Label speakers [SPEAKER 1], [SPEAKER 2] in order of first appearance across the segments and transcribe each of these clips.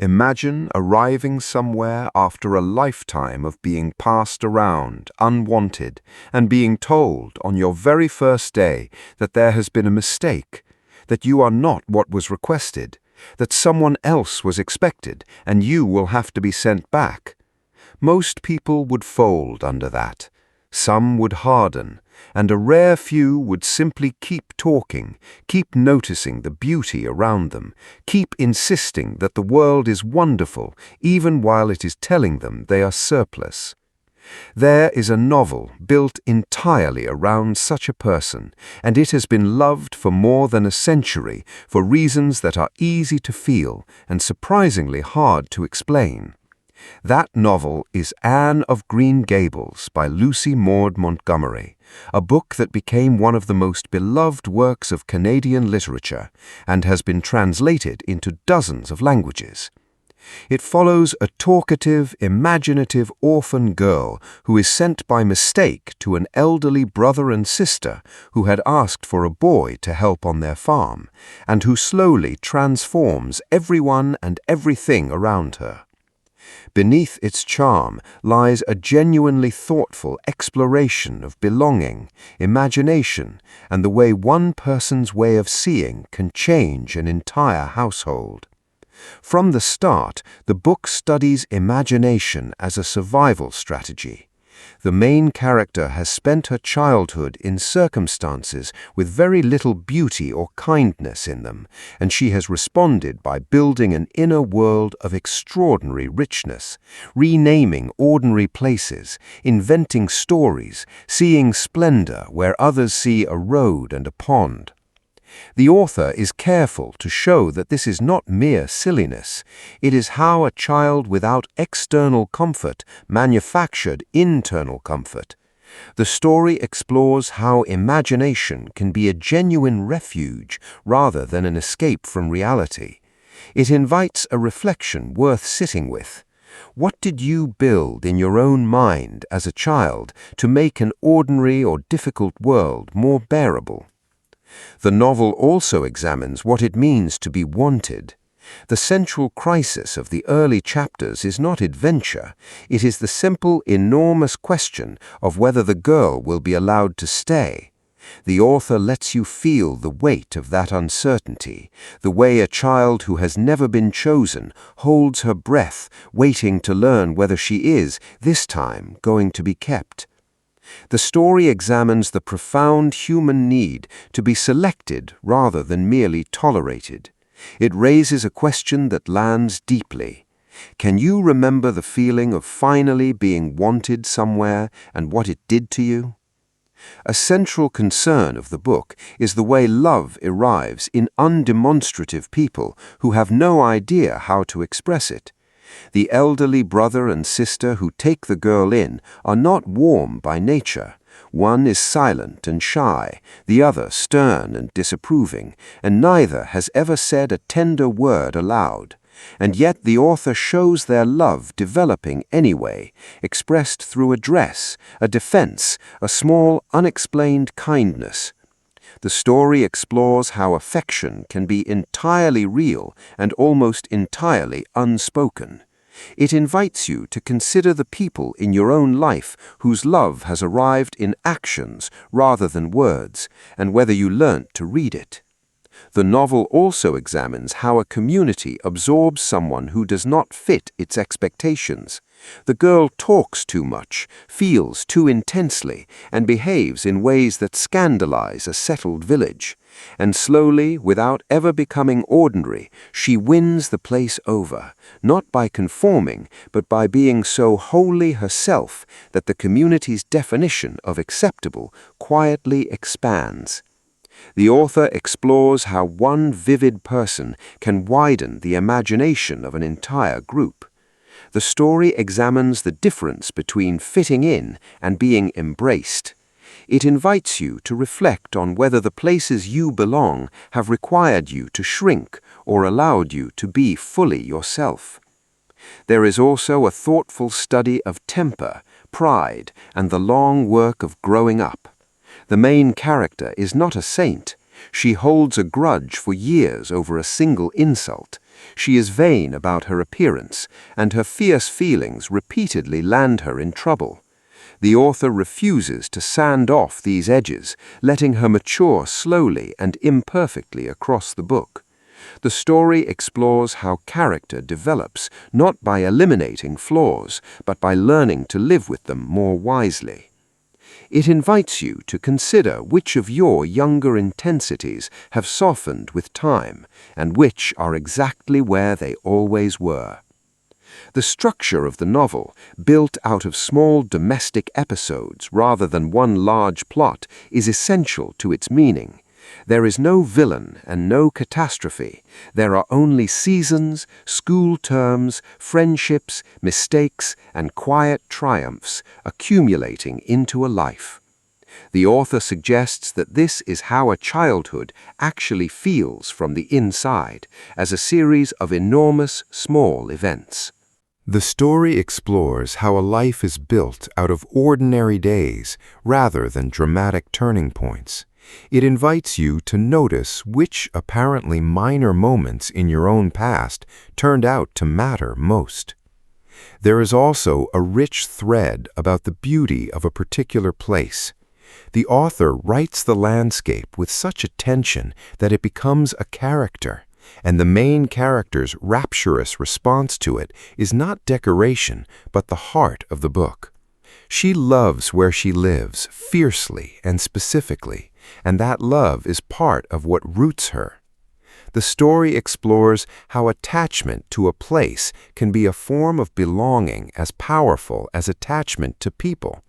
[SPEAKER 1] Imagine arriving somewhere after a lifetime of being passed around, unwanted, and being told on your very first day that there has been a mistake, that you are not what was requested, that someone else was expected and you will have to be sent back. Most people would fold under that. Some would harden, and a rare few would simply keep talking, keep noticing the beauty around them, keep insisting that the world is wonderful even while it is telling them they are surplus. There is a novel built entirely around such a person, and it has been loved for more than a century for reasons that are easy to feel and surprisingly hard to explain. That novel is Anne of Green Gables by Lucy Maud Montgomery, a book that became one of the most beloved works of Canadian literature and has been translated into dozens of languages. It follows a talkative, imaginative orphan girl who is sent by mistake to an elderly brother and sister who had asked for a boy to help on their farm, and who slowly transforms everyone and everything around her. Beneath its charm lies a genuinely thoughtful exploration of belonging, imagination, and the way one person's way of seeing can change an entire household. From the start, the book studies imagination as a survival strategy. The main character has spent her childhood in circumstances with very little beauty or kindness in them, and she has responded by building an inner world of extraordinary richness, renaming ordinary places, inventing stories, seeing splendor where others see a road and a pond. The author is careful to show that this is not mere silliness. It is how a child without external comfort manufactured internal comfort. The story explores how imagination can be a genuine refuge rather than an escape from reality. It invites a reflection worth sitting with. What did you build in your own mind as a child to make an ordinary or difficult world more bearable? The novel also examines what it means to be wanted. The central crisis of the early chapters is not adventure, it is the simple, enormous question of whether the girl will be allowed to stay. The author lets you feel the weight of that uncertainty, the way a child who has never been chosen holds her breath, waiting to learn whether she is, this time, going to be kept. The story examines the profound human need to be selected rather than merely tolerated. It raises a question that lands deeply. Can you remember the feeling of finally being wanted somewhere and what it did to you? A central concern of the book is the way love arrives in undemonstrative people who have no idea how to express it. The elderly brother and sister who take the girl in are not warm by nature. One is silent and shy, the other stern and disapproving, and neither has ever said a tender word aloud. And yet the author shows their love developing anyway, expressed through a dress, a defense, a small, unexplained kindness. The story explores how affection can be entirely real and almost entirely unspoken. It invites you to consider the people in your own life whose love has arrived in actions rather than words, and whether you learnt to read it. The novel also examines how a community absorbs someone who does not fit its expectations. The girl talks too much, feels too intensely, and behaves in ways that scandalize a settled village. And slowly, without ever becoming ordinary, she wins the place over, not by conforming, but by being so wholly herself that the community's definition of acceptable quietly expands. The author explores how one vivid person can widen the imagination of an entire group. The story examines the difference between fitting in and being embraced. It invites you to reflect on whether the places you belong have required you to shrink or allowed you to be fully yourself. There is also a thoughtful study of temper, pride, and the long work of growing up. The main character is not a saint. She holds a grudge for years over a single insult. She is vain about her appearance, and her fierce feelings repeatedly land her in trouble. The author refuses to sand off these edges, letting her mature slowly and imperfectly across the book. The story explores how character develops not by eliminating flaws, but by learning to live with them more wisely. It invites you to consider which of your younger intensities have softened with time and which are exactly where they always were. The structure of the novel, built out of small domestic episodes rather than one large plot, is essential to its meaning. There is no villain and no catastrophe. There are only seasons, school terms, friendships, mistakes, and quiet triumphs accumulating into a life. The author suggests that this is how a childhood actually feels from the inside, as a series of enormous small events. The story explores how a life is built out of ordinary days rather than dramatic turning points. It invites you to notice which apparently minor moments in your own past turned out to matter most. There is also a rich thread about the beauty of a particular place. The author writes the landscape with such attention that it becomes a character, and the main character's rapturous response to it is not decoration, but the heart of the book. She loves where she lives fiercely and specifically, and that love is part of what roots her. The story explores how attachment to a place can be a form of belonging as powerful as attachment to people.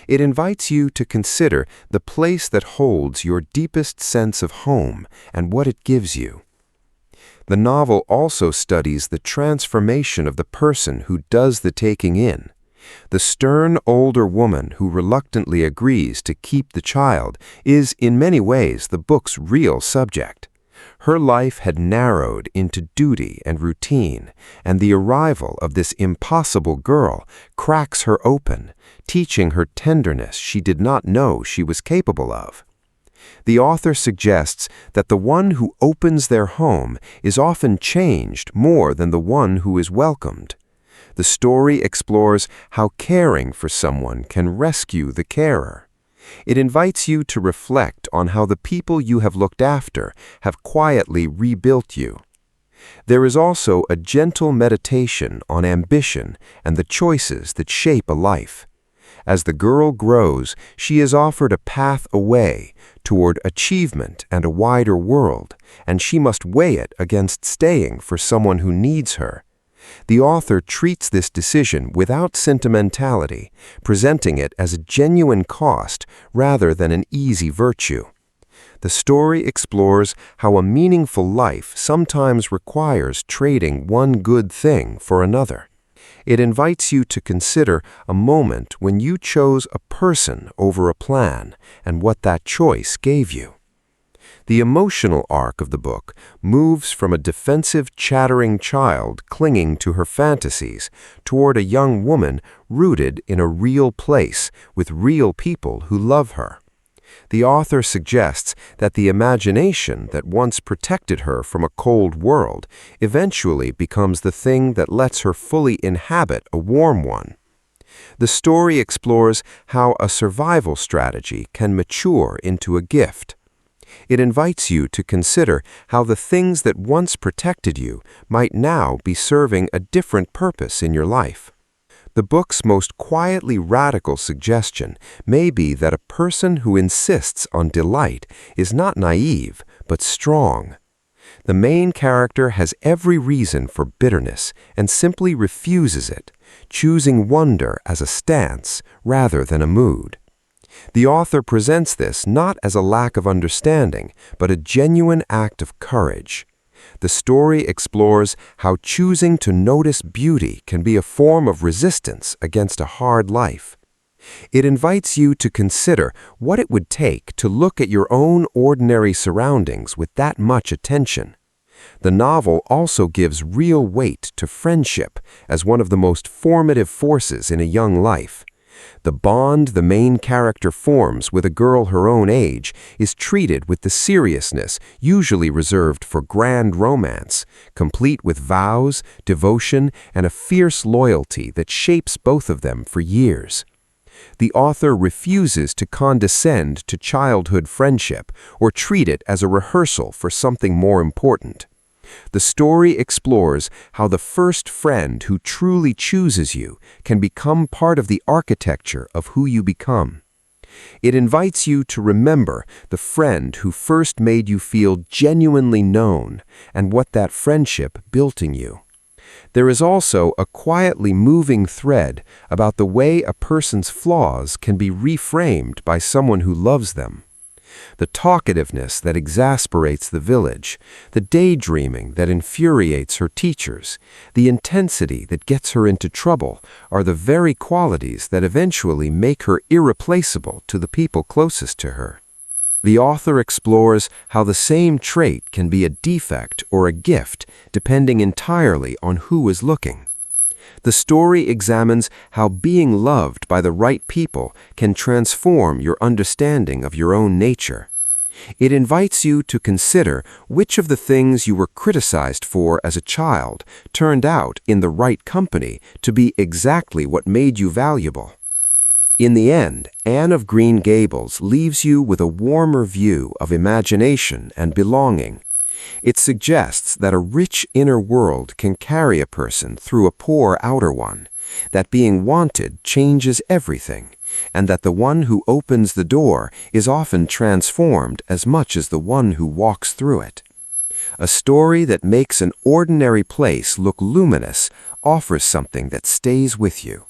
[SPEAKER 1] It invites you to consider the place that holds your deepest sense of home and what it gives you. The novel also studies the transformation of the person who does the taking in. The stern older woman who reluctantly agrees to keep the child is in many ways the book's real subject. Her life had narrowed into duty and routine, and the arrival of this impossible girl cracks her open, teaching her tenderness she did not know she was capable of. The author suggests that the one who opens their home is often changed more than the one who is welcomed. The story explores how caring for someone can rescue the carer. It invites you to reflect on how the people you have looked after have quietly rebuilt you. There is also a gentle meditation on ambition and the choices that shape a life. As the girl grows, she is offered a path away toward achievement and a wider world, and she must weigh it against staying for someone who needs her. The author treats this decision without sentimentality, presenting it as a genuine cost rather than an easy virtue. The story explores how a meaningful life sometimes requires trading one good thing for another. It invites you to consider a moment when you chose a person over a plan and what that choice gave you. The emotional arc of the book moves from a defensive, chattering child clinging to her fantasies toward a young woman rooted in a real place with real people who love her. The author suggests that the imagination that once protected her from a cold world eventually becomes the thing that lets her fully inhabit a warm one. The story explores how a survival strategy can mature into a gift. It invites you to consider how the things that once protected you might now be serving a different purpose in your life. The book's most quietly radical suggestion may be that a person who insists on delight is not naive, but strong. The main character has every reason for bitterness and simply refuses it, choosing wonder as a stance rather than a mood. The author presents this not as a lack of understanding, but a genuine act of courage. The story explores how choosing to notice beauty can be a form of resistance against a hard life. It invites you to consider what it would take to look at your own ordinary surroundings with that much attention. The novel also gives real weight to friendship as one of the most formative forces in a young life.
[SPEAKER 2] The bond the main character forms with a girl her own age is treated with the seriousness usually reserved for grand romance, complete with vows, devotion, and a fierce loyalty that shapes both of them for years. The author refuses to condescend to childhood friendship or treat it as a rehearsal for something more important. The story explores how the first friend who truly chooses you can become part of the architecture of who you become. It invites you to remember the friend who first made you feel genuinely known and what that friendship built in you. There is also a quietly moving thread about the way a person's flaws can be reframed by someone who loves them. The talkativeness that exasperates the village, the daydreaming that infuriates her teachers, the intensity that gets her into trouble are the very qualities that eventually make her irreplaceable to the people closest to her. The author explores how the same trait can be a defect or a gift depending entirely on who is looking. The story examines how being loved by the right people can transform your understanding of your own nature. It invites you to consider which of the things you were criticized for as a child turned out in the right company to be exactly what made you valuable. In the end, Anne of Green Gables leaves you with a warmer view of imagination and belonging. It suggests that a rich inner world can carry a person through a poor outer one, that being wanted changes everything, and that the one who opens the door is often transformed as much as the one who walks through it. A story that makes an ordinary place look luminous offers something that stays with you.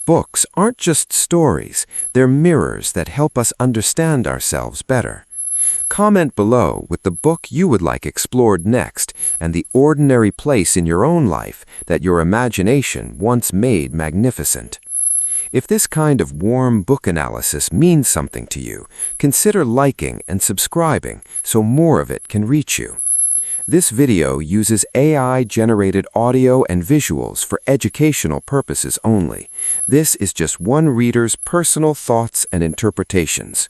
[SPEAKER 2] Books aren't just stories, they're mirrors that help us understand ourselves better. Comment below with the book you would like explored next and the ordinary place in your own life that your imagination once made magnificent. If this kind of warm book analysis means something to you, consider liking and subscribing so more of it can reach you. This video uses AI-generated audio and visuals for educational purposes only. This is just one reader's personal thoughts and interpretations.